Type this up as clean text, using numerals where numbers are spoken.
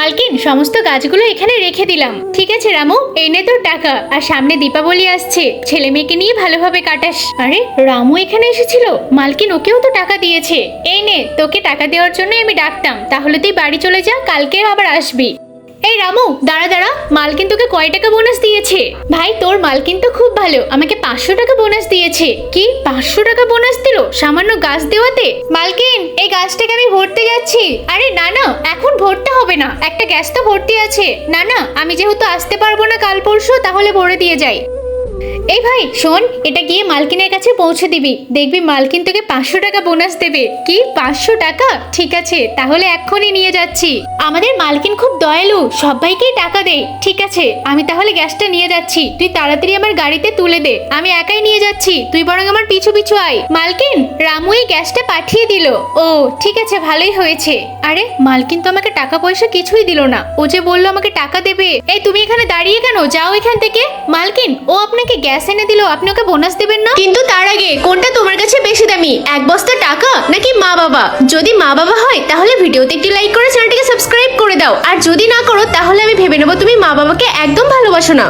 মালকিন সমস্ত গাছগুলো এখানে রেখে দিলাম। ঠিক আছে রামু, এই নে তোর টাকা। আর সামনে দীপাবলি আসছে, ছেলে মেয়েকে নিয়ে ভালোভাবে কাটাস। আরে রামু এখানে এসেছিল, মালকিন ওকেও তো টাকা দিয়েছে। এই নে, তোকে টাকা দেওয়ার জন্য আমি ডাকতাম। তাহলে তুই বাড়ি চলে যা, কালকে আবার আসবি। এই রামু, দাঁড়া দাঁড়া, মালকিন তোকে কয় টাকা বোনাস দিয়েছে? ভাই তোর মালকিন তো খুব ভালো, আমাকে 500 টাকা বোনাস দিয়েছে। কি 500 টাকা বোনাস দিল সামান্য গাছ দেওয়াতে? মালকিন এই গাছটাকে আমি ভরতে যাচ্ছি। আরে না না, এখন ভরতে হবে না, একটা গ্যাস তো ভর্তি আছে। না না, আমি যেহেতু আসতে পারবো না কাল পরশু, তাহলে ভরে দিয়ে যাই। এই ভাই শোন, এটা গিয়ে মালকিনের কাছে পৌঁছে দিবি, দেখবি মালকিন তোকে 500 টাকা বোনাস দেবে। কি 500 টাকা? ঠিক আছে, তাহলে এক্ষুনি নিয়ে যাচ্ছি। আমাদের মালকিন খুব দয়ালু, সবাইকেই টাকা দেয়। ঠিক আছে, আমি তাহলে গ্যাসটা নিয়ে যাচ্ছি, তুই তাড়াতাড়ি আমার গাড়িতে তুলে দে। আমি একাই নিয়ে যাচ্ছি, তুই বরং আমার পিছু পিছু আয়। মালকিন, রামু এই গ্যাসটা পাঠিয়ে দিল। ও ঠিক আছে, ভালোই হয়েছে। আরে মালকিন তো আমাকে টাকা পয়সা কিছুই দিল না, ও যে বললো আমাকে টাকা দেবে। এই তুমি এখানে দাঁড়িয়ে কেন? যাও এখান থেকে। মালকিন ও আপনাকে গ্যাস এনে দিল, আপনি ওকে বোনাস দেবেন না? কিন্তু তার আগে কোনটা তোমার কাছে বেশি দামি, এক বস্তা টাকা নাকি মা বাবা? যদি মা বাবা হয় তাহলে ভিডিওতে একটি লাইক করে চ্যানেলটিকে সাবস্ক্রাইব করে দাও, আর যদি না করো তাহলে আমি ভেবে নেবো তুমি মা বাবাকে একদম ভালোবাসো না।